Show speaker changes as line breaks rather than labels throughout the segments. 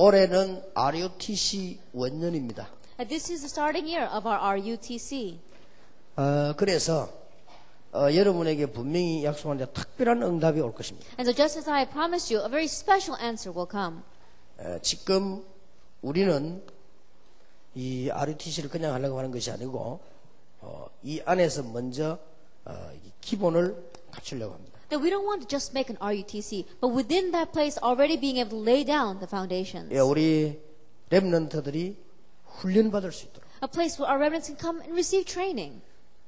올해는 RUTC 원년입니다.
This is the starting year of our RUTC.
그래서 여러분에게 분명히 약속하는데 특별한 응답이 올 것입니다.
And so just as I promised you, a very special answer will come.
지금 우리는 이 RUTC를 그냥 하려고 하는 것이 아니고 이 안에서 먼저 기본을 갖추려고 합니다.
That we don't want to just make an RUTC, but within that place already being able to lay down the foundations.
우리 렘넌트들이 훈련받을 수 있도록.
A place where our remnants can come and receive training.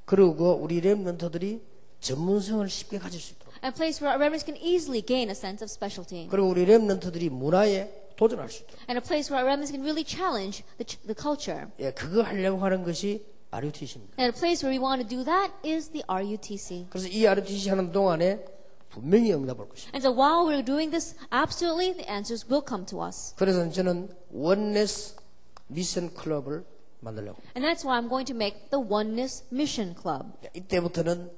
그리고 우리 렘넌트들이 전문성을 쉽게 가질 수 있도록.
A place where our remnants can easily gain a sense of specialty.
그리고 우리 렘넌트들이 문화에 도전할 수 있도록.
And a place where our remnants can really challenge the culture.
그거 하려고 하는 것이 RUTC입니다.
And a place where we want to do that is the RUTC.
그래서 이 RUTC 하는 동안에 분명히 응답할 것입니다.
And so while we're doing this, absolutely the answers will come to us.
그래서 저는 원네스 미션 클럽을 만들려고.
And that's why I'm going to make the Oneness Mission Club.
이때부터는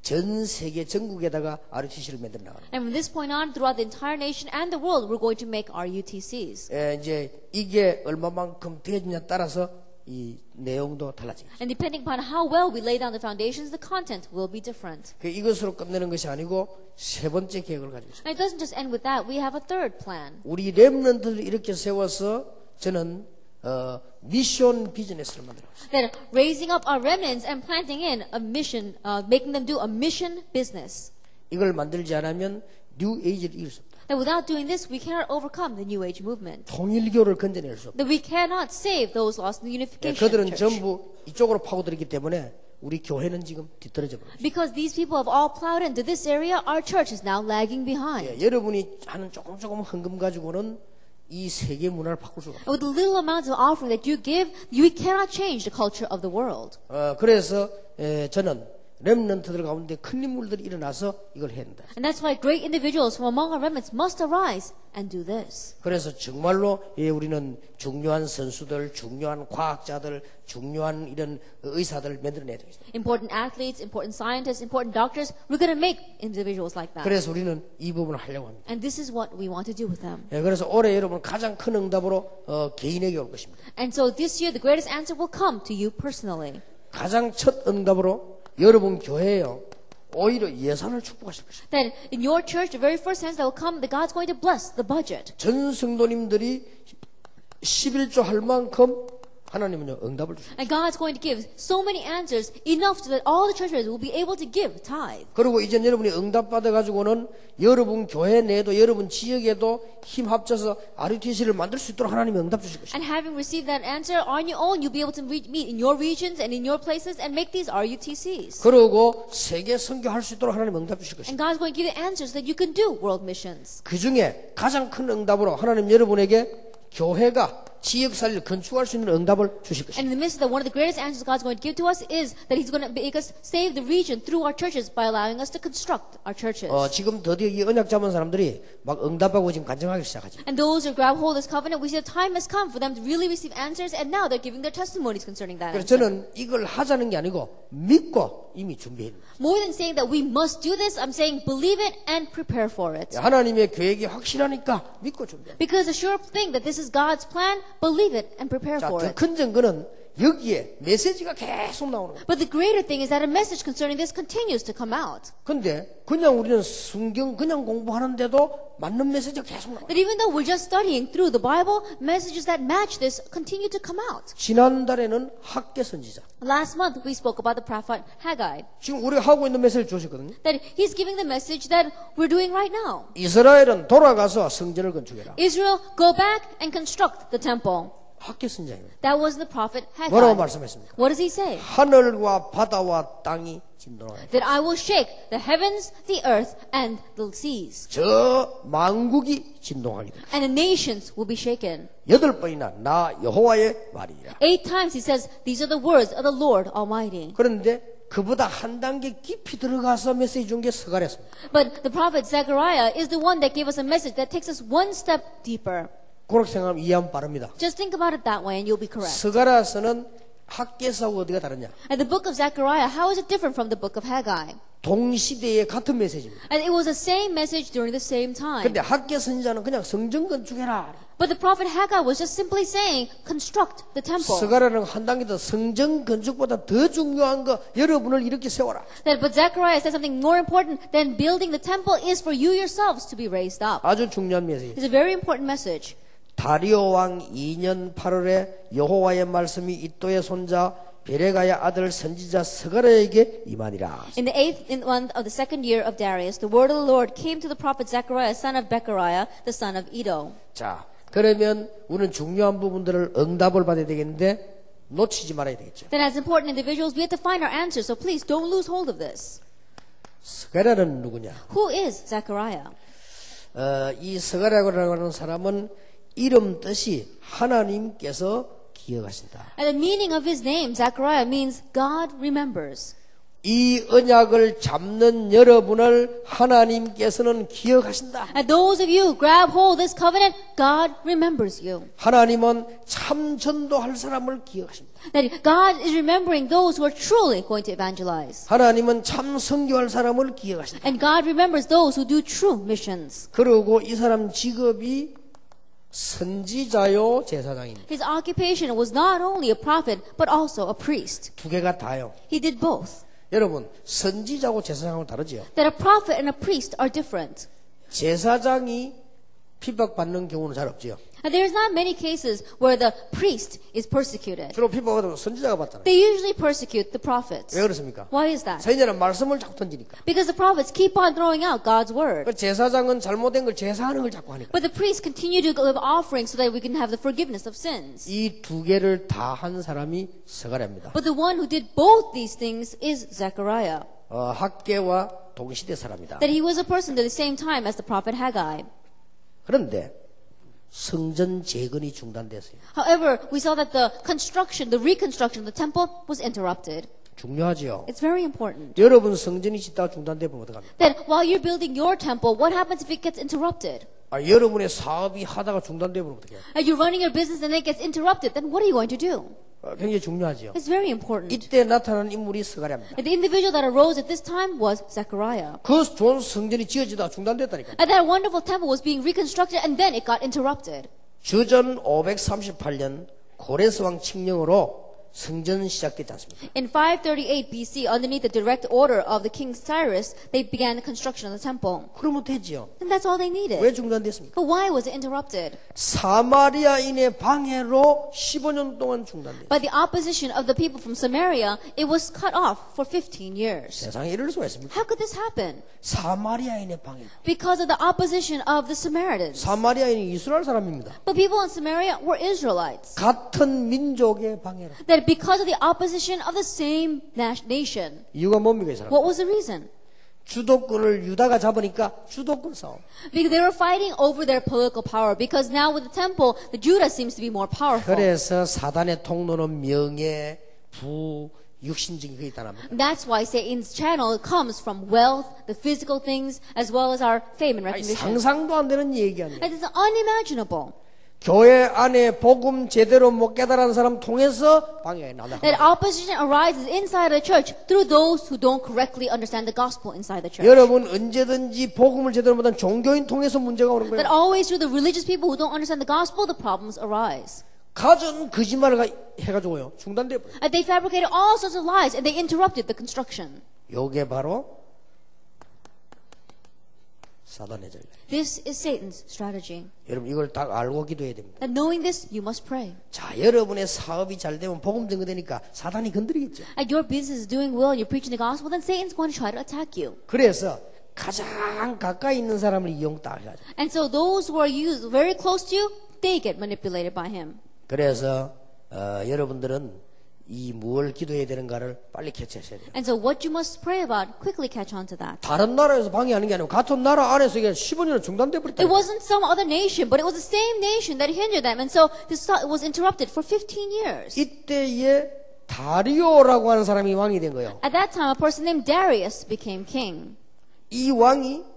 전 세계 전국에다가 RUTC를 만들어 나가는.
And from this point on, throughout the entire nation and the world, we're going to make RUTCs.
이제 이게 얼마만큼 되어지냐에 따라서 이 내용도 달라지겠죠.
And depending upon how well we lay down the foundations, the content will be different.
이것으로 끝내는 것이 아니고 세 번째 계획을 가지고 있습니다.
And it doesn't just end with that. We have a third plan.
우리 렘넌트를 이렇게 세워서 저는 미션 비즈니스를 만들었어요.
That raising up our remnants and planting in a mission, making them do a mission business.
이걸 만들지 않으면 뉴 에이지를 이길 수 없다.
That without doing this, we cannot overcome the New Age movement.
통일교를 건져낼 수 없다.
That we cannot save those lost in the unification
그들은
church.
전부 이쪽으로 파고들었기 때문에 우리 교회는 지금 뒤떨어져 버렸어요.
Because these people have all plowed into this area, our church is now lagging behind.
여러분이 하는 조금 헌금 가지고는 이 세계 문화를 바꿀 수가 없어요.
With the little amounts of offering that you give, we cannot change the culture of the world.
그래서 저는 렘넌트들 가운데 큰 인물들이 일어나서 이걸 해야 된다.
And that's why great individuals from among our remnants must arise and do this.
그래서 정말로 우리는 중요한 선수들, 중요한 과학자들, 중요한 이런 의사들 만들어내야 되겠습니다.
Important athletes, important scientists, important doctors, we're going to make individuals like that.
그래서 우리는 이 부분을 하려고 합니다.
And this is what we want to do with them.
그래서 올해 여러분 가장 큰 응답으로 개인에게 올 것입니다.
And so this year, the greatest answer will come to you personally.
가장 첫 응답으로 여러분 교회에요. 오히려 예산을 축복하실 것입니다.
That in your church, the very first answer that will come, that God's going to bless the budget.
전 성도님들이 11조 할 만큼 하나님은요 응답을 주십니다.
And God's going to give so many answers, enough so that all the church members will be able to give tithe.
그리고 이제 여러분이 응답 받아 가지고는 여러분 교회 내에도 여러분 지역에도 힘 합쳐서 RUTC를 만들 수 있도록 하나님이 응답 주실 것입니다.
And having received that answer on your own, you'll be able to meet in your regions and in your places and make these RUTCs.
그리고 세계 선교할 수 있도록 하나님 응답 주실 것입니다.
And God's going to give you answers that you can do world missions.
그 중에 가장 큰 응답으로 하나님 여러분에게 교회가 지역 살리를 건축할 수 있는 응답을 주실 것입니다.
And in the midst of that, one of the greatest answers God's going to give to us is that He's going to make us save the region through our churches by allowing us to construct our churches.
지금 드디어 이 언약 잡은 사람들이 막 응답하고 지금 간증하기 시작하죠.
And those who grab hold of this covenant, we see the time has come for them to really receive answers, and now they're giving their testimonies concerning that.
그래서 저는 이걸 하자는 게 아니고 믿고 이미 준비해.
More than saying that we must do this, I'm saying believe it and prepare for it.
하나님의 계획이 확실하니까 믿고 준비해.
Because a sure thing that this is God's plan, believe it and prepare for
더
it.
큰 증거는 여기에 메시지가 계속 나오는 거예요.
But the greater thing is that a message concerning this continues to come out.
근데 그냥 우리는 성경 그냥 공부하는데도 맞는 메시지가 계속 나와요.
That even though we're just studying through the Bible, messages that match this continue to come out.
지난달에는 학계 선지자.
Last month we spoke about the prophet Haggai.
지금 우리가 하고 있는 메시지를 주셨거든요.
That he's giving the message that we're doing right now.
이스라엘은 돌아가서 성전을 건축해라.
Israel, go back and construct the temple.
학계 선지자입니다.
That was the prophet
뭐라고
Haggai.
말씀했습니까?
What does he say?
하늘과 바다와 땅이 진동하라.
That I will shake the heavens, the earth, and the seas.
저 만국이 진동하리라.
And the nations will be shaken.
8번이나 나 여호와의 말이라.
8 times he says, these are the words of the Lord Almighty.
그런데 그보다 한 단계 깊이 들어가서 메시지 준 게 스가랴입니다.
But the prophet Zechariah is the one that gave us a message that takes us one step deeper.
그렇게 생각하면 이해하면 빠릅니다.
Just think about it that way and you'll be correct.
스가랴서는 학계서하고 어디가 다르냐?
And the book of Zechariah, how is it different from the book of Haggai?
동시대의 같은 메시지입니다.
And it was the same message during the same time.
근데 학계 선지자는 그냥 성전 건축해라.
But the prophet Haggai was just simply saying, construct the temple.
스가랴는 한 단계 더 성전 건축보다 더 중요한 거 여러분을 이렇게 세워라.
But Zechariah said something more important than building the temple is for you yourselves to be raised up.
아주 중요한 메시지.
It's a very important message.
다리오 왕 2년 8월에 여호와의 말씀이 이또의 손자 베레가의 아들 선지자 스가랴에게 임하니라.
In the 8th month of the second year of Darius, the word of the Lord came to the prophet Zechariah, son of Bechariah, the son of Iddo.
자, 그러면 우리는 중요한 부분들을 응답을 받아야 되겠는데 놓치지 말아야 되겠죠.
Then as important individuals, we have to find our answers. So please don't lose hold of this.
스가랴는 누구냐?
Who is Zechariah?
이 스가랴라고 하는 사람은 이름 뜻이 하나님께서 기억하신다.
And the meaning of his name, Zechariah, means God remembers.
이 언약을 잡는 여러분을 하나님께서는 기억하신다.
And those of you who grab hold of this covenant, God remembers you.
하나님은 참 전도할 사람을 기억하십니다.
That God is remembering those who are truly going to evangelize.
하나님은 참 선교할 사람을 기억하신다.
And God remembers those who do true missions.
그리고 이 사람 직업이 선지자요 제사장입니다.
His occupation was not only a prophet, but also a priest.
두 개가 다요.
He did both.
여러분, 선지자하고 제사장하고 다르지요.
That a prophet and a priest are different.
제사장이 핍박받는 경우는 잘 없지요.
And there's not many cases where the priest is persecuted.
주로 핍박받으면 선지자가 받잖아요.
They usually persecute the prophets.
왜 그렇습니까?
Why is that?
선지자는 말씀을 자꾸 던지니까.
Because the prophets keep on throwing out God's word.
그 제사장은 잘못된 걸 제사하는 걸 자꾸 하니까.
But the priests continue to give offerings so that we can have the forgiveness of sins.
이 두 개를 다 한 사람이 스가랴입니다.
But the one who did both these things is Zechariah.
학계와 동시대 사람이다.
That he was a person at the same time as the prophet Haggai.
그런데 성전 재건이 중단됐어요.
However, we saw that the reconstruction of the temple was interrupted.
중요하지요.
It's very important.
여러분 성전이 짓다가 중단되면 어떡합니까?
That while you're building your temple, what happens if it gets interrupted?
여러분의 사업이 하다가 중단되면 어떡해요?
You're running your business and it gets interrupted, then what are you going to do?
굉장히 중요하지요.
It's very important.
이때 나타난 인물이 스가랴입니다.
And the individual that arose at this time was Zechariah.
그 좋은 성전이 지어지다가 중단됐다니까요.
And that wonderful temple was being reconstructed and then it got interrupted.
주전 538년 고레스 왕 칙령으로 성전 시작됐지 않습니까?
In 538 BC, underneath the direct order of the king Cyrus, they began the construction of the temple.
그러면 되지요.
And that's all they needed.
왜 중단됐습니까?
But why was it interrupted?
사마리아인의 방해로 15년 동안 중단됐어요.
By the opposition of the people from Samaria, it was cut off for 15 years.
세상에 이럴 수가 있습니까?
How could this happen?
사마리아인의 방해.
Because of the opposition of the Samaritans.
사마리아인이 이스라엘 사람입니다.
But people in Samaria were Israelites.
같은 민족의 방해라.
That because of the opposition of the same nation.
이유가 뭡니까 이 사람?
What was the reason?
주도권을 유다가 잡으니까 주도권 싸움.
Because they were fighting over their political power. Because now with the temple, the Judah seems to be more powerful.
그래서 사단의 통로는 명예, 부, 육신적인 게 있다는 겁니다.
That's why Satan's channel comes from wealth, the physical things, as well as our fame and
아니,
recognition.
상상도 안 되는 얘기 아니에요.
It is unimaginable.
교회 안에 복음 제대로 못 깨달은 사람 통해서 방해가 나온다.
That opposition arises inside the church through those who don't correctly understand the gospel inside the church.
여러분 언제든지 복음을 제대로 못한 종교인 통해서 문제가 오는
That
거예요.
always through the religious people who don't understand the gospel, the problems arise.
가전 거짓말을 해가지고요 중단돼 버려요.
And they fabricated all sorts of lies and they interrupted the construction.
요게 바로 사단의 전략.
This is Satan's strategy.
여러분 이걸 딱 알고 기도해야 됩니다.
And knowing this, you must pray.
자, 여러분의 사업이 잘 되면 복음 증거되니까 사단이 건드리겠죠.
And your business is doing well and you're preaching the gospel, then Satan's going to try to attack you.
그래서 가장 가까이 있는 사람을 이용딱 해가지고.
And so those who are used very close to you, they get manipulated by him.
그래서 여러분들은 이 뭘 기도해야 되는가를 빨리 캐치하셔야 돼요.
And so what you must pray about, quickly catch on to that.
다른 나라에서 방해하는 게 아니고 같은 나라 안에서 이게 15년을 중단돼 버렸다.
It wasn't some other nation, but it was the same nation that hindered them. And so this was interrupted for 15 years.
이때에 다리오라고 하는 사람이 왕이 된 거예요.
At that time, a person named Darius became king.
이 왕이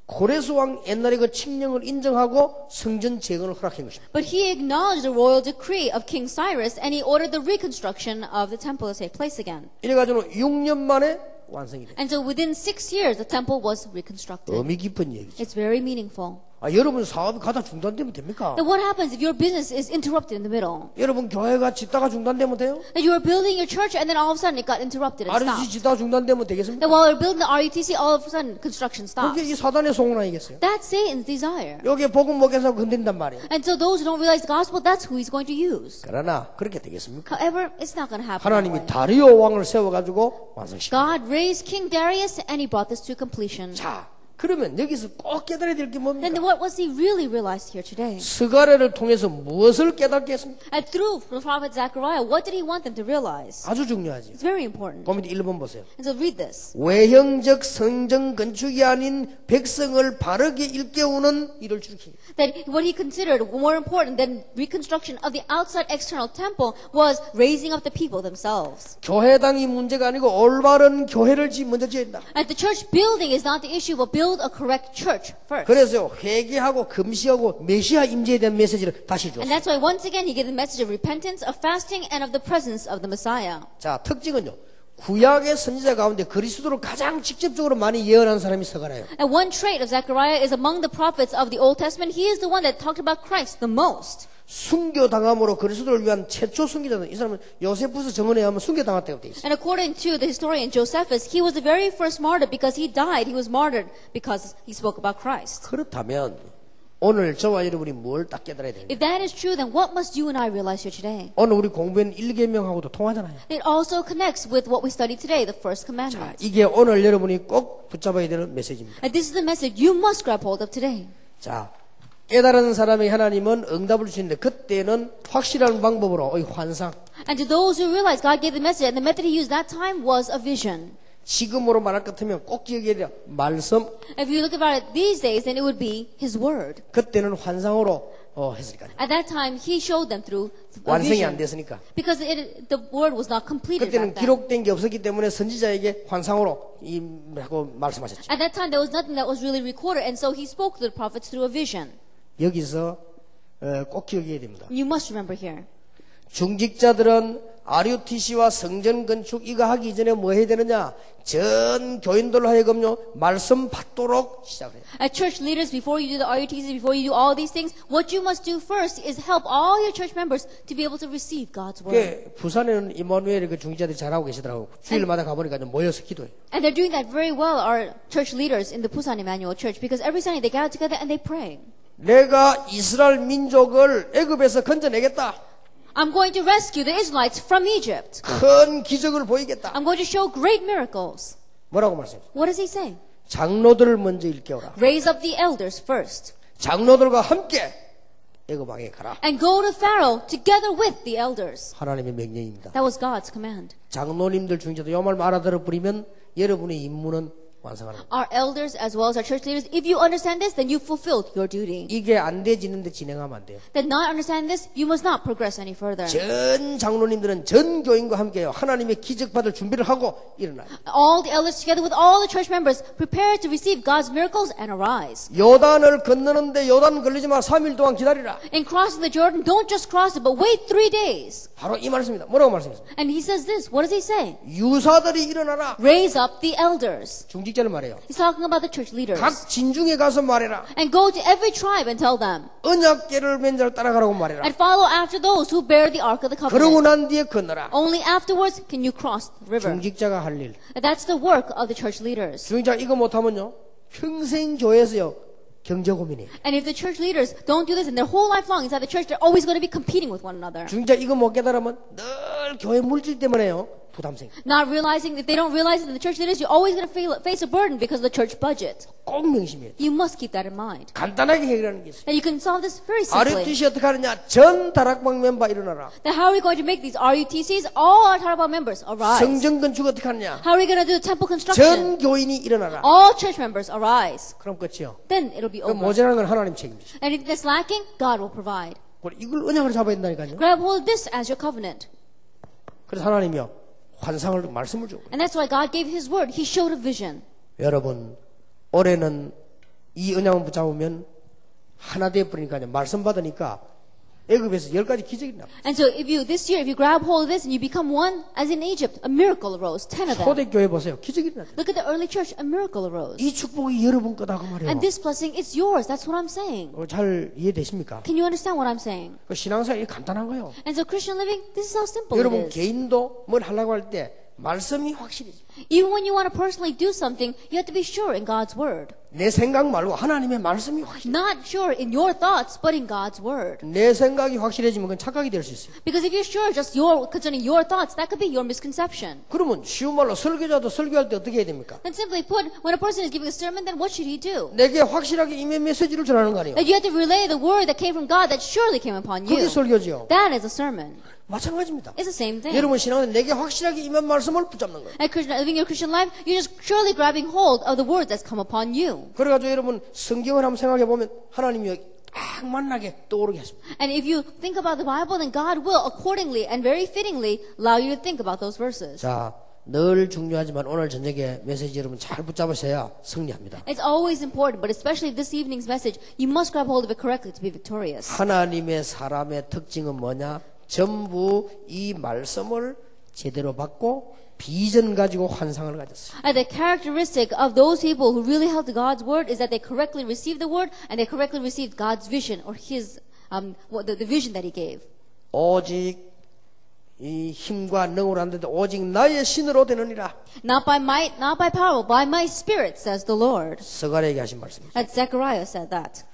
고레스 왕 옛날에 그 칙령을 인정하고 성전 재건을 허락한 것입니다.
But he acknowledged the royal decree of King Cyrus and he ordered the reconstruction of the temple to take place again.
이래가지고 6년 만에 완성이 돼.
And so within 6 years, the temple was reconstructed.
의미 깊은 얘기죠.
It's very meaningful.
여러분 사업이 가다 중단되면 됩니까?
Then what happens if your business is interrupted in the middle?
여러분 교회가 짓다가 중단되면 돼요?
That you were building your church and then all of a sudden it got interrupted and
RUTC
stopped.
짓다가 중단되면 되겠습니까?
Then while we're building the RUTC, all of a sudden construction stops.
그게 이 사단의 소원 아니겠어요?
That's Satan's desire.
여기에 복음 먹게 해서 건든단 말이에요.
And so those who don't realize the gospel, that's who he's going to use.
그러나 그렇게 되겠습니까?
However, it's not going to happen that
하나님이
way.
다리오 왕을 세워가지고 완성시킵니다.
God raised King Darius and he brought this to completion.
자, 그러면 여기서 꼭 깨달아야 될 게 뭡니까?
Then what was he really realized here today?
스가랴를 통해서 무엇을 깨닫게 했습니까?
And through the prophet Zechariah, what did he want them to realize?
아주 중요하지.
It's very important.
보면 1번 보세요.
And so read this.
외형적 성전 건축이 아닌 백성을 바르게 일깨우는 일을 주기.
That what he considered more important than reconstruction of the outside external temple was raising up the people themselves.
교회당이 문제가 아니고 올바른 교회를 먼저 지어야 된다.
And the church building is not the issue, but build a correct church first.
그래서 회개하고 금시하고 메시아 임재에 대한 메시지를 다시 줬어요.
And that's why once again he gave the message of repentance, of fasting, and of the presence of the Messiah.
자, 특징은요. 구약의 선지자 가운데 그리스도를 가장 직접적으로 많이 예언한 사람이 스가랴예요.
And one trait of Zechariah is among the prophets of the Old Testament, he is the one that talked about Christ the most.
순교당함으로 그리스도를 위한 최초 순교자는 이 사람은 요세푸스 정언에 의하면 순교당했다고 돼 있어요.
And according to the historian Josephus, he was the very first martyr because he died. He was martyred because he spoke about Christ.
그렇다면 오늘 저와 여러분이 뭘 딱 깨달아야 됩니까?
If that is true, then what must you and I realize here today?
오늘 우리 공부한 1계명하고도 통하잖아요.
It also connects with what we studied today, the first
자,
commandment.
이게 오늘 여러분이 꼭 붙잡아야 되는 메시지입니다.
And this is the message you must grab hold of today.
자, 깨달은 사람에게 하나님은 응답을 주시는데 그때는 확실한 방법으로 환상.
And to those who realize God gave the message, and the method he used that time was a vision.
지금으로 말할 것 같으면 꼭 기억해야 돼요. 말씀.
If you look about it these days, then it would be his word.
그때는 환상으로 했으니까요.
At that time, he showed them through a
완성이 안
vision.
됐으니까.
Because the word was not completed
그때는
back then.
기록된 게 없었기 때문에 선지자에게 환상으로 하고 말씀하셨죠.
At that time, there was nothing that was really recorded, and so he spoke to the prophets through a vision.
여기서 꼭 기억해야 됩니다.
You must remember here.
중직자들은 RUTC와 성전 건축 이거 하기 전에 뭐 해야 되느냐? 전 교인들로 하여금요 말씀 받도록 시작해요.
As church leaders, before you do the RUTC, before you do all these things, what you must do first is help all your church members to be able to receive God's word.
부산에는 이마누엘 그 중직자들이 잘하고 계시더라고요. 주일마다 가보니까 모여서 기도해요.
And they're doing that very well, our church leaders in the Busan Emmanuel Church, because every Sunday they gather together and they pray.
내가 이스라엘 민족을 애굽에서 건져내겠다.
I'm going to rescue the Israelites from Egypt.
큰 기적을 보이겠다.
I'm going to show great miracles.
뭐라고 말씀해요?
What does he say?
장로들을 먼저 일깨워라.
Raise up the elders first.
장로들과 함께 애굽 왕에 가라.
And go to Pharaoh together with the elders.
하나님의 명령입니다.
That was God's command.
장로님들 중에서도 이 말 알아들어 버리면 여러분의 임무는 완성하는 겁니다.
Our elders as well as our church leaders, if you understand this, then you fulfilled your duty.
이게 안 되지는데 진행하면 안 돼요.
That not understand this, you must not progress any further.
전 장로님들은 전 교인과 함께요. 하나님의 기적 받을 준비를 하고 일어나요.
All the elders together with all the church members prepare to receive God's miracles and arise.
요단을 건너는데 요단 걸리지 마. 3일 동안 기다리라.
In crossing the Jordan, don't just cross it, but wait 3 days.
바로 이 말씀입니다. 뭐라고 말씀했습니까?
And he says this. What does he say?
유사들이 일어나라.
Raise up the elders.
중직자를 말해요.
He's talking about the church leaders.
각 진중에 가서 말해라.
And go to every tribe and tell them.
언약궤를 맨 자를 따라가라고 말해라.
And follow after those who bear the ark of the
그러고
covenant.
난 뒤에 건너라.
Only afterwards can you cross the river.
중직자가 할 일.
And that's the work of the church leaders.
중직자 이거 못하면요. 평생 교회에서요. 경제 고민이에요.
And if the church leaders don't do this in their whole life long inside the church, they're always going to be competing with one another.
중직자 이거 못 깨달으면 늘 교회 물질 때문에요. 부담 생겨.
Not realizing, if they don't realize it in the church leaders, you're always going to face a burden because of the church budget.
꼭 명심해야 돼.
You must keep that in mind.
간단하게 해결하는 게 있어요.
And you can solve this very simply.
RUTC 어떻게 하느냐? 전 다락방 멤버 일어나라.
Then how are we going to make these RUTCs? All our Tarabah members arise.
성전 건축 어떻게 하느냐?
How are we going to do temple construction?
전 교인이 일어나라.
All church members arise.
그럼 끝이요.
Then it'll be
그
over.
모자란 건 하나님 책임이죠.
And if that's lacking, God will provide.
이걸 언약을 잡아야 된다니까요.
Grab hold of this as your covenant.
그래서 하나님이요. 환상을 말씀을 주고.
And that's why God gave His word. He showed a vision.
여러분 올해는 이 언약을 붙잡으면 하나 되어 버리니까요. 말씀 받으니까 애굽에서 10가지 기적이 나.
And so this year, if you grab hold of this and you become one, as in Egypt, a miracle arose, 10 of them.
초대교회 보세요. 기적이 나.
Look at the early church, a miracle arose.
이 축복이 여러분 거다 그 말이에요.
And this blessing, it's yours. That's what I'm saying.
잘 이해되십니까?
Can you understand what I'm saying?
그 신앙생활이 간단한 거예요.
And so Christian living, this is how simple it
여러분
is.
개인도 뭘 하려고 할 때 말씀이 확실히
Even when you want to personally do something, you have to be sure in God's word.
내 생각 말고 하나님의 말씀이 확실히
Not sure in your thoughts, but in God's word.
내 생각이 확실해지면 그건 착각이 될 수 있어요.
Because if you're sure just concerning your thoughts, that could be your misconception.
그러면 쉬운 말로 설교자도 설교할 때 어떻게 해야 됩니까?
And simply put, when a person is giving a sermon, then what should he do?
내게 확실하게 임의 메시지를 전하는 거 아니에요?
That you have to relay the word that came from God that surely came upon you.
그게 설교죠.
That is a sermon.
마찬가지입니다.
It's the same thing.
여러분 신앙은 내게 확실하게 임한 말씀을 붙잡는 거예요.
And living your Christian life, you're just surely grabbing hold of the word that's come upon you.
그래가지고 여러분 성경을 한번 생각해 보면 하나님이 딱 만나게 떠오르게 하십니다.
And if you think about the Bible, then God will accordingly and very fittingly allow you to think about those verses.
자, 늘 중요하지만 오늘 저녁에 메시지 여러분 잘 붙잡으셔야 승리합니다.
It's always important, but especially this evening's message, you must grab hold of it correctly to be victorious.
하나님의 사람의 특징은 뭐냐? 전부 이 말씀을 제대로 받고 비전 가지고 환상을 가졌어요.
And the characteristic of those people who really held to God's word is that they correctly received the word and they correctly received God's vision or His the vision that He gave.
오직 이 힘과 능으로 안 되는데 오직 나의 신으로 되느니라.
Not by might, not by power, by my spirit, says the Lord.
스가랴에게 하신 말씀이죠.
That Zechariah said that.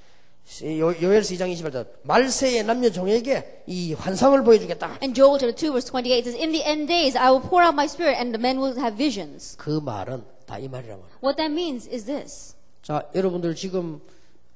요엘서 2장 28절 말세의 남녀 종에게 이 환상을 보여주겠다.
And Joel chapter 2 verse 28 says, In the end days I will pour out my spirit and the men will have visions.
그 말은 다 이 말이란 말이에요.
What that means is this.
자, 여러분들 지금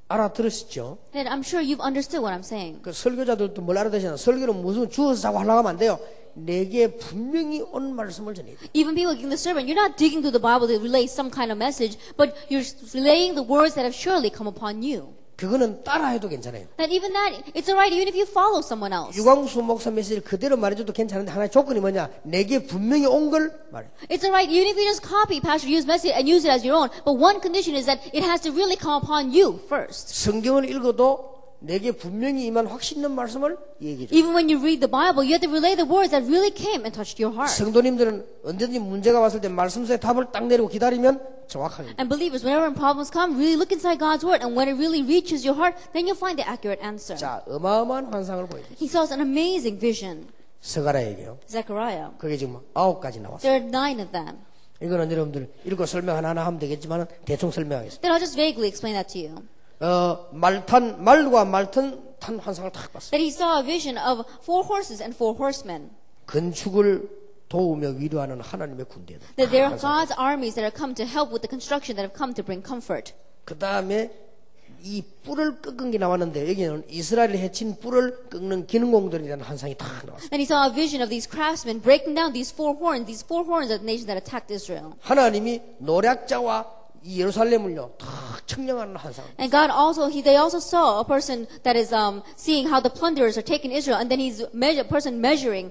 알아들으시죠?
That I'm sure you've understood what I'm saying.
그 설교자들도 뭘 알아듣시나? 설교는 무슨 주워서 자고 하려고 하면 안 돼요. 내게 분명히 온 말씀을 전해야 돼요.
Even people giving the sermon, you're not digging through the Bible to relay some kind of message, but you're relaying the words that have surely come upon you.
그거는 따라해도 괜찮아요.
That even that, it's alright even if you follow someone else.
유광수 목사 메시지를 그대로 말해줘도 괜찮은데 하나의 조건이 뭐냐? 내게 분명히 온 걸 말해.
It's alright even if you just copy Pastor Yu's message and use it as your own, but one condition is that it has to really come upon you first.
성경을 읽어도 내게 분명히 임한 확신 있는 말씀을 얘기해 줘.
Even when you read the Bible, you have to relay the words that really came and touched your heart.
성도님들은 언제든지 문제가 왔을 때 말씀서의 답을 딱 내리고 기다리면 정확하게.
And believers, whenever problems come, really look inside God's word, and when it really reaches your heart, then you'll find the accurate answer.
자, 어마어마한 환상을 보여줘.
He saw us an amazing vision.
스가랴에게요.
Zechariah.
그게 지금 9가지 나왔어요.
There are 9 of them.
이거는 여러분들 읽고 설명 하나하나 하면 되겠지만 대충 설명하겠습니다.
Then I'll just vaguely explain that to you.
말과 말탄 환상을 딱 봤어요.
That he saw a vision of 4 horses and 4 horsemen.
건축을 도우며 위로하는 하나님의 군대다.
That there are God's armies that have come to help with the construction, that have come to bring comfort.
그 다음에 이 뿔을 꺾은 게 나왔는데 여기는 이스라엘을 해친 뿔을 꺾는 기능공들이라는 환상이 딱 나왔어요.
Then he saw a vision of these craftsmen breaking down these 4 horns of the nation that attacked Israel.
하나님이 노략자와 이 예루살렘을요 다 청량하는 환상.
And God they also saw a person that is seeing how the plunderers are taking Israel, and then he's person measuring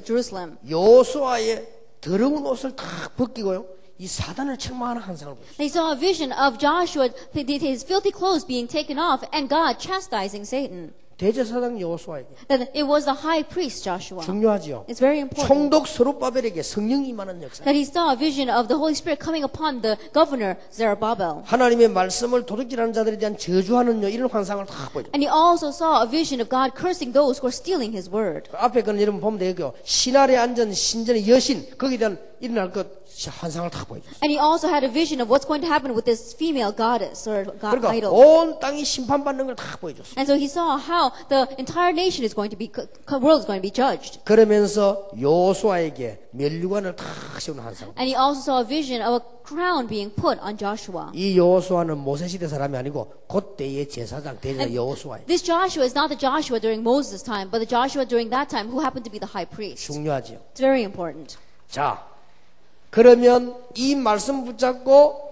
Jerusalem.
여호수아의 더러운 옷을 다 벗기고요. 이 사단을 책망하는 환상을 보셨어요.
They saw a vision of Joshua, his filthy clothes being taken off, and God chastising Satan.
대제사장 여호수아에게
That it was the high priest Joshua.
중요하지요.
It's very important.
총독 스룹바벨에게 성령이 임하는 역사.
That he saw a vision of the Holy Spirit coming upon the governor Zerubbabel.
하나님의 말씀을 도둑질하는 자들에 대한 저주하는 이런 환상을 다 보여줘.
And he also saw a vision of God cursing those who are stealing his word.
앞에 거는 여러분 보면 되고요. 신알에 앉은 신전의 여신 거기에 대한 일어날 것 환상을 다 보여줘.
And he also had a vision of what's going to happen with this female goddess or god
그러니까
idol.
온 땅이 심판받는 걸 다 보여줬어.
And so he saw how the entire nation is going to be, world is going to be judged.
그러면서 여호수아에게 면류관을 다 세우는 환상.
And he also saw a vision of a crown being put on Joshua.
이 여호수아는 모세 시대 사람이 아니고 그때의 제사장 대제사 여호수아예요.
This Joshua is not the Joshua during Moses' time, but the Joshua during that time who happened to be the high priest.
중요하지요.
It's very important.
자, 그러면 이 말씀 붙잡고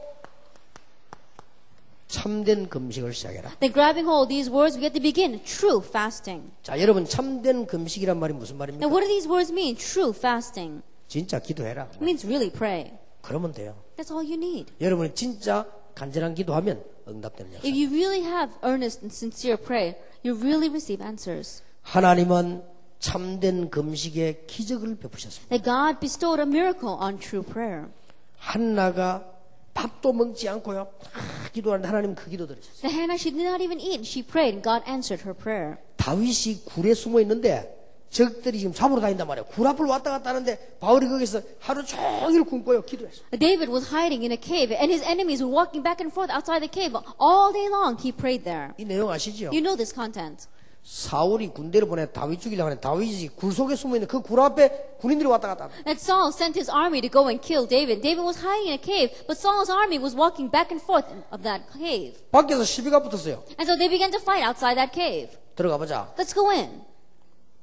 참된 금식을 시작해라.
Then grabbing hold of these words, we get to begin true fasting.
자, 여러분 참된 금식이란 말이 무슨 말입니까?
Now, what do these words mean? True fasting.
진짜 기도해라.
It means really pray.
그러면 돼요.
That's all you need.
여러분이 진짜 간절한 기도하면 응답되는 역사.
If you really have earnest and sincere prayer, you really receive answers.
하나님은 참된 금식에 기적을 베푸셨습니다.
That God bestowed a miracle on true prayer.
한나가 밥도 먹지 않고요. 기도하는데 하나님 그 기도 들으셨어요.
That Hannah, she did not even eat. She prayed and God answered her prayer.
다윗이 굴에 숨어 있는데 적들이 지금 잡으러 다닌단 말이에요. 굴 앞을 왔다 갔다 하는데 바울이 거기서 하루 종일 굶고요. 기도했어요.
David was hiding in a cave and his enemies were walking back and forth outside the cave. All day long he prayed there.
이 내용 아시죠?
You know this content.
사울이 군대를 보내 다윗 죽이려고 하는데 다윗이 굴 속에 숨어 있는 그 굴 앞에 군인들이 왔다 갔다 합니다.
That Saul sent his army to go and kill David. David was hiding in a cave, but Saul's army was walking back and forth of that cave.
밖에서 시비가 붙었어요.
And so they began to fight outside that cave.
들어가 보자.
Let's go in.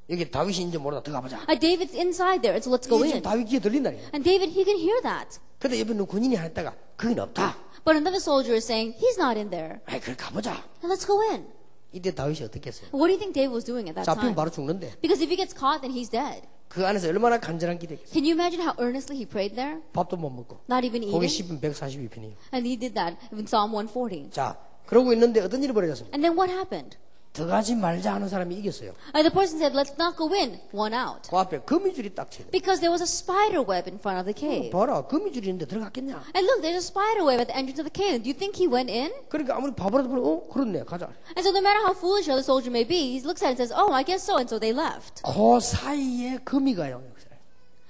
여기 다윗인지 모르다 들어가 보자.
David's inside there, so let's go
이게 지금
in.
다윗 귀에 들린다.
And David, he can hear that.
근데 옆에 군인이 하나 있다가 거긴 없다.
But another soldier is saying, he's not in there.
아이 그래 가보자.
And let's go in.
이때 다윗이 어떻게 했어요?
What do you think David was doing at that
잡히면
time?
바로 죽는데
Because if he gets caught, then he's dead.
그 안에서 얼마나 간절한 기도했겠어요.
Can you imagine how earnestly he prayed there?
밥도 못 먹고
Not even
거기
eating.
10분 142편이에요.
And he did that in Psalm 140.
자 그러고 있는데 어떤 일이 벌어졌습니까?
And then what happened?
들어가지 말자 하는 사람이 이겼어요.
The person said, let's not go in. One out.
그 앞에 거미줄이 딱 치네.
Because there was a spider web in front of the cave.
봐라 거미줄이 있는데 들어갔겠냐.
And look, there's a spider web at the entrance of the cave. Do you think he went in?
그러니까 아무리 바보라도 보면 그렇네 가자.
And so no matter how foolish the other soldier may be, he looks at it and says, oh, I guess so. And so they left.
그 사이에 거미가요.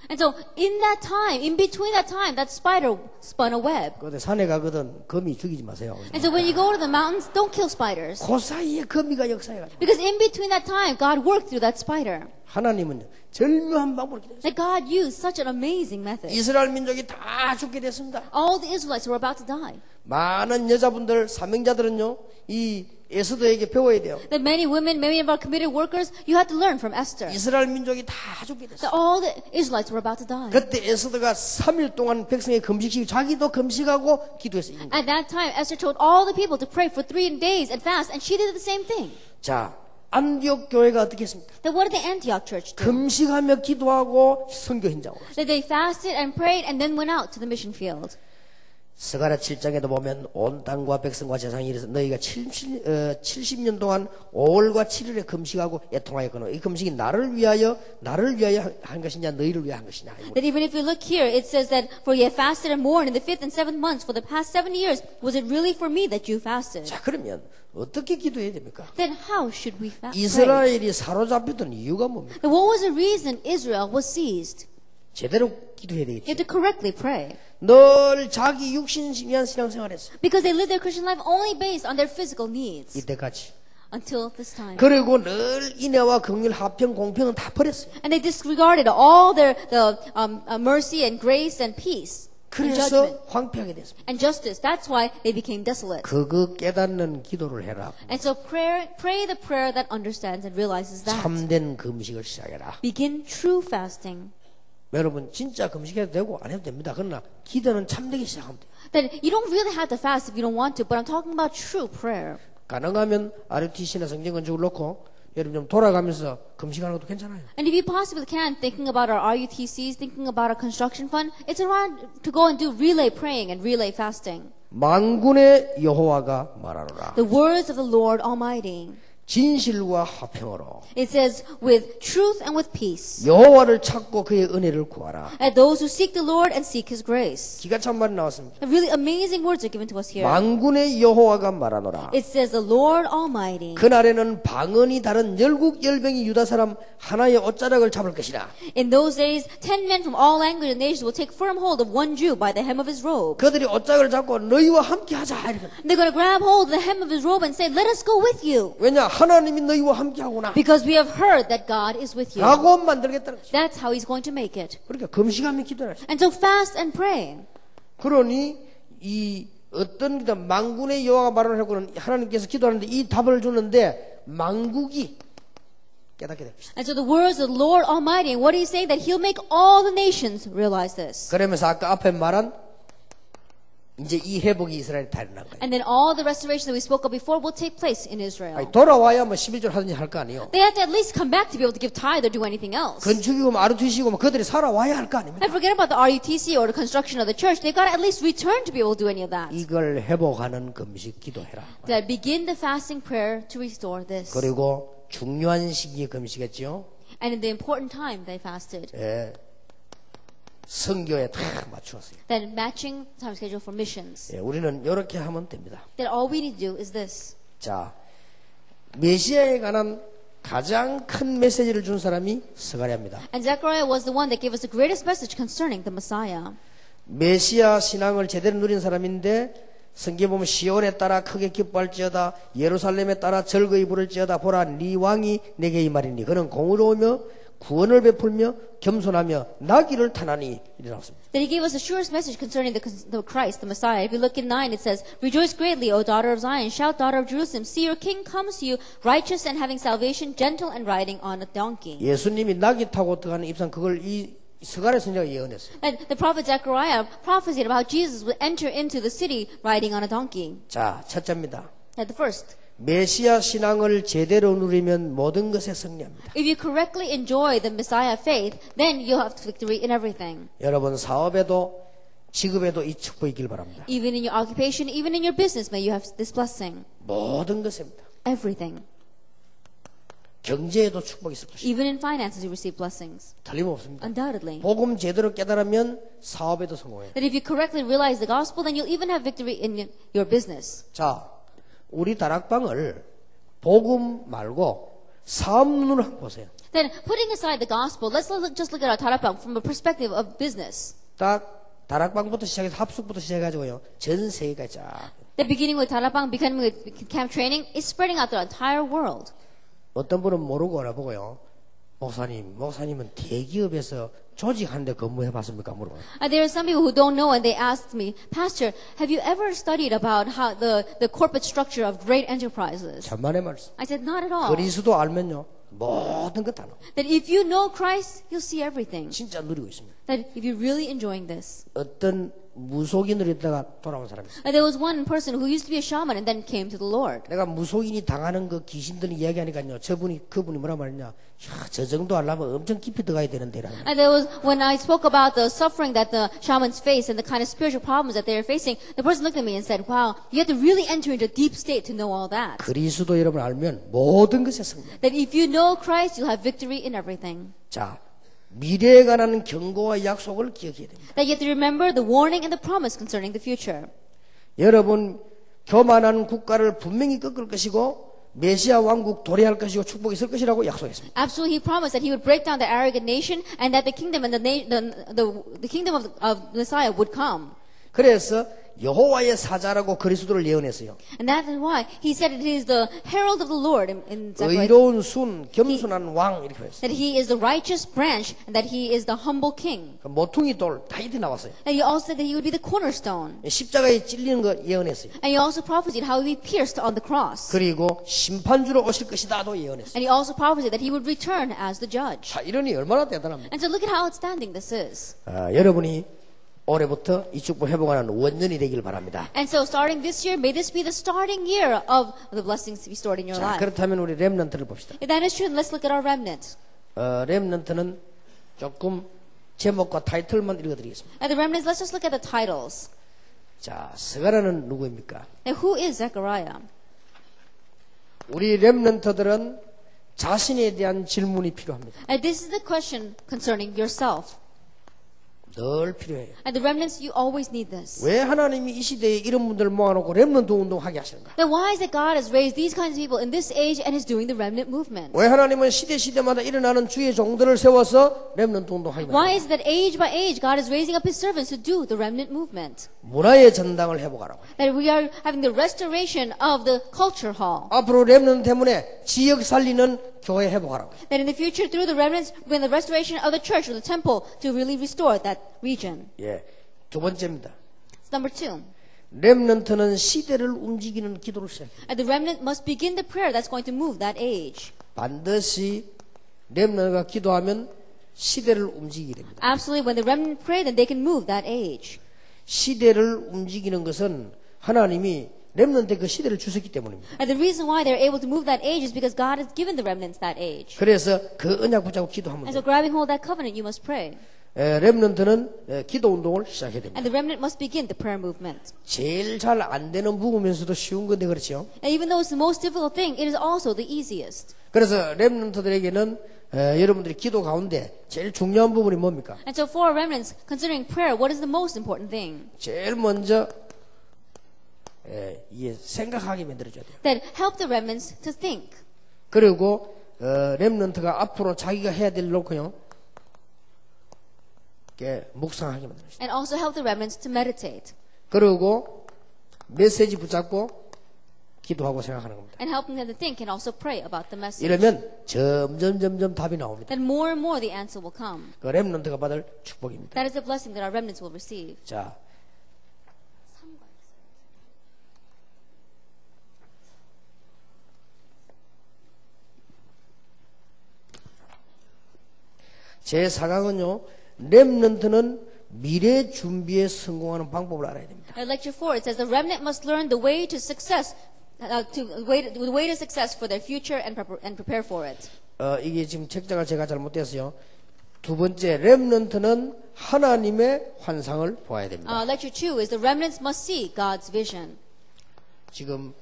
And so in that time, in between that time, that spider spun a web.
근데 산에 가거든 거미 죽이지 마세요.
And so when you go to the mountains, don't kill spiders.
그 사이에 거미가 역사해가지고
Because in between that time, God worked through that spider.
하나님은 절묘한 방법을 기도했어요.
That God used such an amazing method.
이스라엘 민족이 다 죽게 됐습니다.
All the Israelites were about to die.
많은 여자분들 사명자들은요 이 에스더에게 배워야 돼요.
That many women, many of our committed workers, you had to learn from Esther.
이스라엘 민족이 다 죽게 됐어요.
That all the Israelites were about to die.
그때 에스더가 3일 동안 백성의 금식시키고 자기도 금식하고 기도했어요.
At that time, Esther told all the people to pray for 3 days and fast, and she did the same thing.
자, 안디옥 교회가 어떻게 했습니까?
Then what did the Antioch church do?
금식하며 기도하고 선교 현장으로.
That they fasted and prayed and then went out to the mission field.
스가랴 7장에도 보면 온 땅과 백성과 재상이 이래서 너희가 70년 동안 5월과 7일에 금식하고 애통하였거늘 이 금식이 나를 위하여 한 것이냐 너희를 위하여 한 것이냐.
That even if you look here, it says that for ye have fasted and mourned in the 5th and 7th months for the past 7 years. Was it really for me that you fasted?
자 그러면 어떻게 기도해야 됩니까?
Then how should we fast?
이스라엘이 사로잡혔던 이유가 뭡니까?
Then what was the reason Israel was seized?
제대로 기도해야
You have
되겠지.
to correctly pray.
늘 자기 육신을 위한 신앙생활했어.
Because they lived their Christian life only based on their physical needs.
이때까지.
Until this time.
그리고 늘 인애와 긍휼, 화평, 공평은 다 버렸어요.
And they disregarded all their mercy and grace and peace. And
그래서
judgment
황폐하게 됐습니다.
and justice. That's why they became desolate.
그거 깨닫는 기도를 해라.
And so pray the prayer that understands and realizes that.
참된 금식을 시작해라.
Begin true fasting.
여러분 진짜 금식해도 되고 안 해도 됩니다. 그러나 기도는 참되게 시작하면 돼요.
That you don't really have to fast if you don't want to, but I'm talking about true prayer.
가능하면 RUTC나 성경건축을 놓고 여러분 좀 돌아가면서 금식하는 것도 괜찮아요.
And if you possibly can, thinking about our RUTCs, thinking about our construction fund, it's around to go and do relay praying and relay fasting.
만군의 여호와가 말하노라.
The words of the Lord Almighty.
진실과 화평으로
It says, with truth and with peace.
여호와를 찾고 그의 은혜를 구하라.
And those who seek the Lord and seek His grace.
기가 찬 말이 나왔습니다.
Really amazing words are given to us here.
만군의 여호와가 말하노라.
It says, the Lord Almighty.
그날에는 방언이 다른 열국 열병이 유다 사람 하나의 옷자락을 잡을 것이라.
In those days, 10 men from all languages and nations will take firm hold of one Jew by the hem of his robe.
그들이 옷자락을 잡고 너희와 함께 하자. 이렇게.
They're going to grab hold of the hem of his robe and say, let us go with you.
왜냐 하나님이 너희와 함께 하구나.
Because we have heard that God is with you.
라고 만들겠다는 거죠.
That's how He's going to make it.
그러니까 금식하며 기도를 하시죠.
And so fast and pray.
그러니 이 어떤 만군의 여호와가 말하는 하나님께서 기도하는데 이 답을 주는데 만국이 깨닫게 됩니다.
And so the words of the Lord Almighty, and what He's saying, that He'll make all the nations realize this.
그러면서 아까 앞에 말한 이제 이 회복이 이스라엘에 달인한 거예요.
And then all the restoration that we spoke of before will take place in Israel.
아니, 돌아와야 뭐 11절 하든지 할 거 아니에요.
They have to at least come back to be able to give tithe or do anything else.
건축이고 RUTC고 뭐 그들이 살아와야 할 거 아닙니까?
And forget about the RUTC or the construction of the church. They've got to at least return to be able to do any of that.
이걸 회복하는 금식 기도해라.
That begin the fasting prayer to restore this.
그리고 중요한 시기에 금식했죠.
And in the important time they fasted.
예, 선교에 다 맞추었어요.
Then matching time schedule for missions.
예, 우리는 이렇게 하면 됩니다.
That all we need to do is this.
자, 메시아에 관한 가장 큰 메시지를 준 사람이 스가랴입니다.
And Zechariah was the one that gave us the greatest message concerning the Messiah.
메시아 신앙을 제대로 누린 사람인데 성경에 보면 시온에 따라 크게 기뻐할지어다 예루살렘에 따라 즐거이 부를지어다 보라 네 왕이 내게 임하리니 그는 공의로우며 구원을 베풀며 겸손하며 나귀를 타나니 이래 나왔습니다.
That he gave us the surest message concerning the Christ, the Messiah. If you look in 9, it says, Rejoice greatly, O daughter of Zion. Shout, daughter of Jerusalem. See, your king comes to you, righteous and having salvation, gentle and riding on a donkey.
예수님이 나귀 타고 들어가는 입상 그걸 이 스가랴 선지자가 예언했어요.
And the prophet Zechariah prophesied about Jesus would enter into the city riding on a donkey.
자, 첫째입니다.
At the first,
메시아 신앙을 제대로 누리면 모든 것에 승리합니다.
if you correctly enjoy the Messiah faith, then you'll have victory in everything.
여러분 사업에도 직업에도 이 축복이 있길 바랍니다.
Even in your occupation, even in your business, may you have this blessing.
모든 것입니다.
Everything.
경제에도 축복이 있을 것입니다.
Even in finances, you receive blessings.
틀림없습니다.
Undoubtedly.
복음 제대로 깨달으면 사업에도 성공해요.
That if you correctly realize the gospel, then you'll even have victory in your business.
자, 우리 다락방을 복음 말고 사업 눈으로 한번 보세요.
Then, putting aside the gospel, just look at our Tarapang from a perspective of business.
딱 다락방부터 시작해서 합숙부터 시작해가지고요. 전 세계가 쫙.
The beginning with Tarapang, beginning with camp training, is spreading out the entire world.
어떤 분은 모르고 알아보고요. 목사님은 대기업에서 조직하는데 근무해봤습니까? 물어봐요.
There are some people who don't know, and they asked me, Pastor, have you ever studied about how the corporate structure of great enterprises?
천만의 말씀.
I said, not at all.
그리스도 알면요. 모든 것 다 나와.
That if you know Christ, you'll see everything.
진짜 누리고 있습니다.
That if you're really enjoying this.
어떤 무속인으로 있다가 돌아온 사람이 있어요.
There was one person who used to be a shaman and then came to the Lord.
내가 무속인이 당하는 그 귀신들 이야기하니까요. 그분이 뭐라 말했냐. 야, 저 정도 하려면 엄청 깊이 들어가야 되는데.
And there was, when I spoke about the suffering that the shamans face and the kind of spiritual problems that they are facing, the person looked at me and said, wow, you have to really enter into a deep state to know all that.
그리스도 여러분 알면 모든 것에 승리.
That if you know Christ, you'll have victory in everything.
자, 미래에 관한 경고와 약속을 기억해야 됩니다.
That you have to remember the warning and the promise concerning the future.
여러분 교만한 국가를 분명히 꺾을 것이고 메시아 왕국 도래할 것이고 축복이 있을 것이라고 약속했습니다.
Absolutely, he promised that he would break down the arrogant nation and that the kingdom and the kingdom of Messiah would come.
그래서 여호와의 사자라고 그리스도를 예언했어요.
And that is why he said it is the herald of the Lord in Zechariah.
의로운 순, 겸손한 왕 이렇게 했어요.
That he is the righteous branch and that he is the humble king.
모퉁이 돌 다이트 나왔어요.
And he also said that he would be the cornerstone.
십자가에 찔리는 거 예언했어요.
And he also prophesied how he would be pierced on the cross.
그리고 심판주로 오실 것이다도 예언했어요.
And he also prophesied that he would return as the judge.
자, 이러니 얼마나 대단합니까?
And so look at how outstanding this is.
여러분이 올해부터 이 축복 회복하는 원년이 되길 바랍니다.
And so starting this year, may this be the starting year of the blessings to be stored in your
자,
life.
그렇다면 우리 렘넌트를 봅시다.
If that is true, then let's look at our remnant.
렘넌트는 조금 제목과 타이틀만 읽어드리겠습니다.
At the remnants, let's just look at the titles.
자, 스가랴는 누구입니까?
Now, who is Zechariah?
우리 렘넌트들은 자신에 대한 질문이 필요합니다.
And this is the question concerning yourself.
늘 필요해요.
And the remnants, you always need this.
왜 하나님이 이 시대에 이런 분들을 모아놓고 렘넌트 운동하게 하시는가?
Then why is it God has raised these kinds of people in this age and is doing the remnant movement?
왜 하나님은 시대마다 일어나는 주의 종들을 세워서 렘넌트 운동하게
Why
만드는가?
is it that age by age God is raising up His servants to do the remnant movement?
문화의 전당을 회복하라고.
That we are having the restoration of the culture hall.
앞으로 렘넌트 때문에 지역 살리는 교회 회복하라고.
That in the future, through the remnants, when the restoration of the church or the temple, to really restore that region.
예, 두 번째입니다.
It's number 2.
렘넌트는 시대를 움직이는 기도를 시작해요.
And the remnant must begin the prayer that's going to move that age.
반드시 렘넌트가 기도하면 시대를 움직이게 됩니다.
Absolutely, when the remnant pray, then they can move that age.
시대를 움직이는 것은 하나님이 렘넌트에 그 시대를 주셨기 때문입니다.
And the reason why they're able to move that age is because God has given the remnants that age.
그래서 그 언약 붙잡고 기도하면
And so
돼요.
grabbing hold of that covenant, you must pray.
렘넌트는 기도 운동을 시작해야 됩니다.
And the remnant must begin the prayer movement.
제일 잘 안 되는 부분면서도 쉬운 건데 그렇죠.
And even though it's the most difficult thing, it is also the easiest.
그래서 렘넌트들에게는 여러분들이 기도 가운데 제일 중요한 부분이 뭡니까?
And so for remnants, considering prayer, what is the most important thing?
제일 먼저 이게 생각하게 만들어줘야 돼요.
That help the remnants to think.
그리고 렘넌트가 앞으로 자기가 해야 될 일 놓고요. 묵상하게 만들어줘요.
And also help the remnants to meditate.
그리고 메시지 붙잡고 기도하고 생각하는 겁니다.
And helping them to think and also pray about the message.
이러면 점점 답이 나옵니다.
Then more and more the answer will come.
그 렘넌트가 받을 축복입니다.
That is the blessing that our remnants will receive.
자, 제 4강은요. 렘넌트는 미래 준비에 성공하는 방법을 알아야 됩니다.
In lecture 4, it says the remnant must learn the way to success, the way to success for their future and prepare for it.
이게 지금 책자가 제가 잘못됐어요. 두 번째, 렘넌트는 하나님의 환상을 보아야 됩니다.
Lecture 2 is the remnants must see God's vision.
지금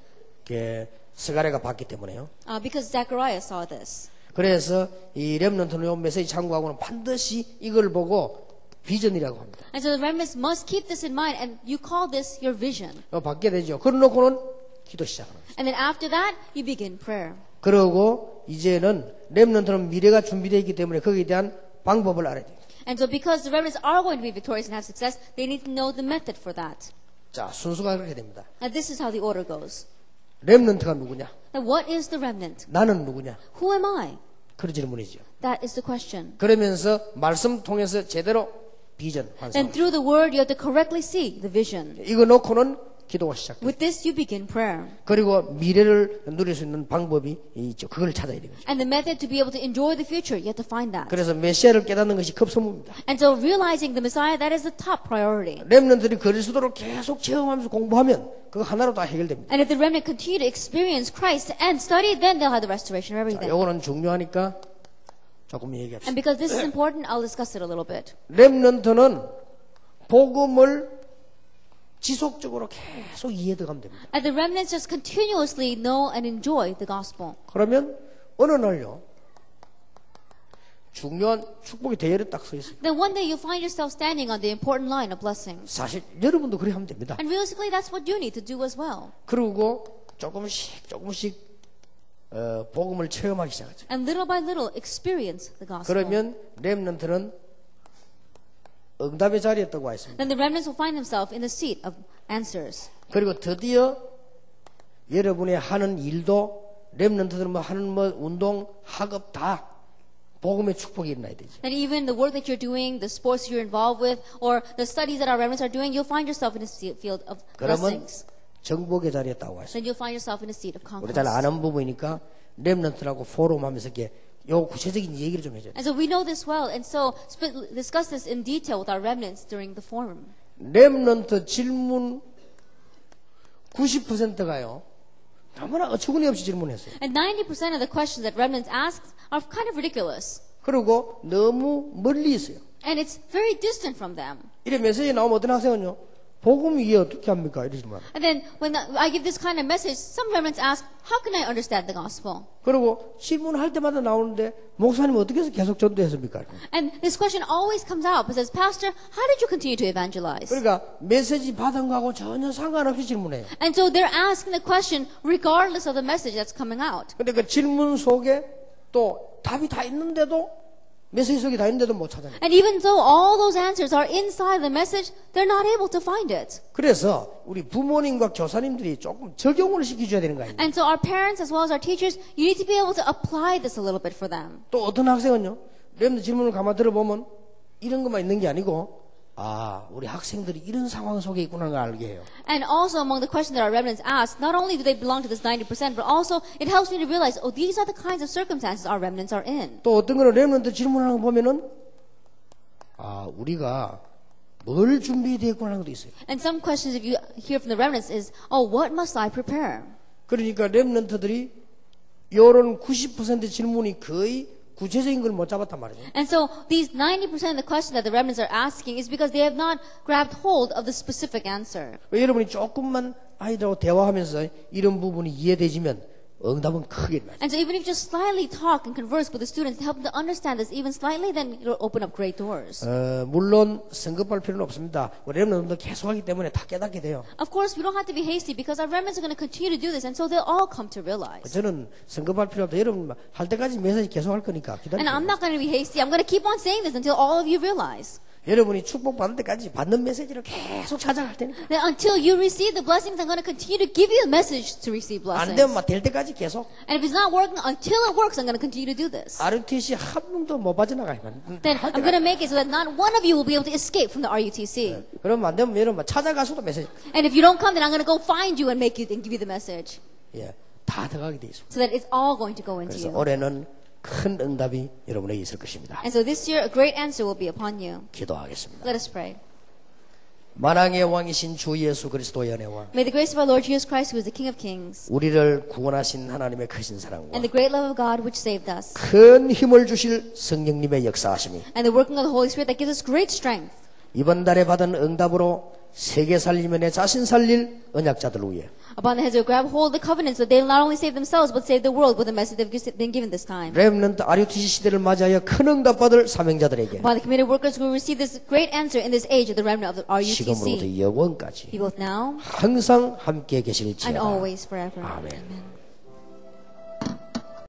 스가랴가 봤기 때문에요.
Because Zechariah saw this.
그래서 이 렘넌트는 요 메시지 참고하고는 반드시 이걸 보고 비전이라고 합니다.
And so the remnants must keep this in mind, and you call this your vision.
받게 되죠. 그러놓고는 기도 시작하는 거죠.
And then after that, you begin prayer.
그러고 이제는 렘넌트는 미래가 준비되어 있기 때문에 거기에 대한 방법을 알아야 돼요.
And so because the remnants are going to be victorious and have success, they need to know the method for that.
자, 순서가 그렇게 됩니다.
And this is how the order goes.
렘넌트가 누구냐?
Now what is the remnant?
나는 누구냐?
Who am I?
그런 질문이죠.
That is the question.
그러면서 말씀 통해서 제대로 비전 환상.
And through the word, you have to correctly see the vision.
이거 놓고는 기도가 시작돼요.
With this, you begin prayer.
그리고 미래를 누릴 수 있는 방법이 있죠. 그걸 찾아야 되는 거죠.
And the method to be able to enjoy the future, you have to find that.
그래서 메시아를 깨닫는 것이 급선무입니다.
And so realizing the Messiah, that is the top priority.
렘넌트들이 그리스도를 계속 체험하면서 공부하면 그거 하나로 다 해결됩니다.
And if the remnant continue to experience Christ and study, then they'll have the restoration of everything.
이거는 중요하니까 조금 얘기합시다.
And because this is important, I'll discuss it a little bit.
렘넌트는 복음을 지속적으로 계속 이해해 가면 됩니다.
And the remnants just continuously know and enjoy the gospel.
그러면 어느 날요 중요한 축복의 대열에 딱 서 있어요.
Then one day you find yourself standing on the important line of blessings.
사실 여러분도 그렇게 하면 됩니다.
And realistically, that's what you need to do as well.
그리고 조금씩 복음을 체험하기 시작하죠.
And little by little experience the gospel.
그러면 렘넌트는 응답의 자리에 떠고 와 있습니다.
Then the remnants will find themselves in the seat of answers.
그리고 드디어 여러분의 하는 일도 렘넌트들은 하는 운동, 학업 다 복음의 축복이 일어나야 되죠.
That even the work that you're doing, the sports you're involved with, or the studies that our remnants are doing, you'll find yourself in a field of
그러면
blessings.
정복의 자리에 떠고 와 있습니다.
Then you'll find yourself in a seat of
우리 잘
conquest.
아는 부분이니까 렘넌트라고 포럼하면서 이렇게 요 구체적인 얘기를 좀 해줘요.
And so we know this well, and so discuss this in detail with our remnants during the forum.
렘넌트 질문 90%가요. 너무나 어처구니없이 질문했어요.
And 90% of the questions that remnants ask are kind of ridiculous.
그리고 너무 멀리 있어요.
And it's very distant from them.
이래 메시지 나오면 어떤 학생은요. 복음 이해 어떻게 합니까? 이러지 마.
And then when I give this kind of message, some remnants ask, how can I understand the gospel?
그리고 질문할 때마다 나오는데 목사님 어떻게 해서 계속 전도했습니까?
And this question always comes out. It says, Pastor, how did you continue to evangelize?
그러니까 메시지 받은 거하고 전혀 상관없이 질문해요.
And so they're asking the question regardless of the message that's coming out.
근데 그 질문 속에 또 답이 다 있는데도 메시지 속에 다 있는데도 못 찾아내요.
And even though all those answers are inside the message, they're not able to find it.
그래서 우리 부모님과 교사님들이 조금 적용을 시켜줘야 되는 거 아닙니까?
And so our parents as well as our teachers, you need to be able to apply this a little bit for them.
또 어떤 학생은요, 렘드 질문을 가만 들어보면 이런 것만 있는 게 아니고, 우리 학생들이 이런 상황 속에 있구나 걸 알게 해요.
And also among the questions that our remnants ask, not only do they belong to this 90%, but also it helps me to realize, these are the kinds of circumstances our remnants are in.
또 어떤 거는 렘넌트 질문하는 거 보면은, 우리가 뭘 준비되어 있구나 하는 것도 있어요.
And some questions, if you hear from the remnants, is, what must I prepare?
그러니까 렘넌트들이 요런 90% 질문이 거의 구체적인 걸 못 잡았단 말이죠.
And so these 90% of the question that the remnants are asking is because they have not grabbed hold of the specific answer.
여러분이 조금만 아이들하고 대화하면서 이런 부분이 이해되지면 응답은 크게 나죠.
And so even if you just slightly talk and converse with the students to help them to understand this even slightly, then it'll open up great doors.
물론 성급할 필요는 없습니다. 우리 여러분들도 계속하기 때문에 다 깨닫게 돼요.
Of course, we don't have to be hasty because our remnants are going to continue to do this, and so they'll all come to realize.
저는 성급할 필요 없다. 여러분 할 때까지 메시지 계속할 거니까
And
기다리세요.
I'm not going to be hasty. I'm going to keep on saying this until all of you realize.
여러분이 축복받는 때까지 받는 메시지를 계속 찾아갈 테니까.
That until you receive the blessings, I'm going to continue to give you a message to receive
안
blessings.
되면 막 될 때까지 계속.
And if it's not working, until it works, I'm going to continue to do this.
RUTC 한 명도 못 빠져나가면.
Then I'm going to make it so that not one of you will be able to escape from the RUTC.
그러면 안 되면 여러분 찾아가서도 메시지.
And if you don't come, then I'm going to go find you and make you and give you the message.
예, 다 들어가게 돼 있습니다.
So that it's all going to go into
그래서
you.
올해는 큰 응답이 여러분에게 있을 것입니다.
And so this year, a great answer will be upon you.
기도하겠습니다.
Let us pray.
만왕의 왕이신 주 예수 그리스도의 은혜와
May the grace of our Lord Jesus Christ, who is the King of Kings,
우리를 구원하신 하나님의 크신 사랑과
and the great love of God which saved us,
큰 힘을 주실 성령님의 역사하심이
and the working of the Holy Spirit that gives us great strength,
이번 달에 받은 응답으로 세계 살리면 내 자신 살릴 언약자들 위해
upon the heads who grab hold of the covenants, that they will not only save themselves, but save the world with the message they've been given this time.
렘넌트 RUTC 시대를 맞이하여 큰 응답 받을 사명자들에게
Upon the committed workers who will receive this great answer in this age of the remnant of the
지금으로부터
RUTC,
영원까지
be both now
항상 함께
and
계실지어다.
always forever.
아멘.
Amen.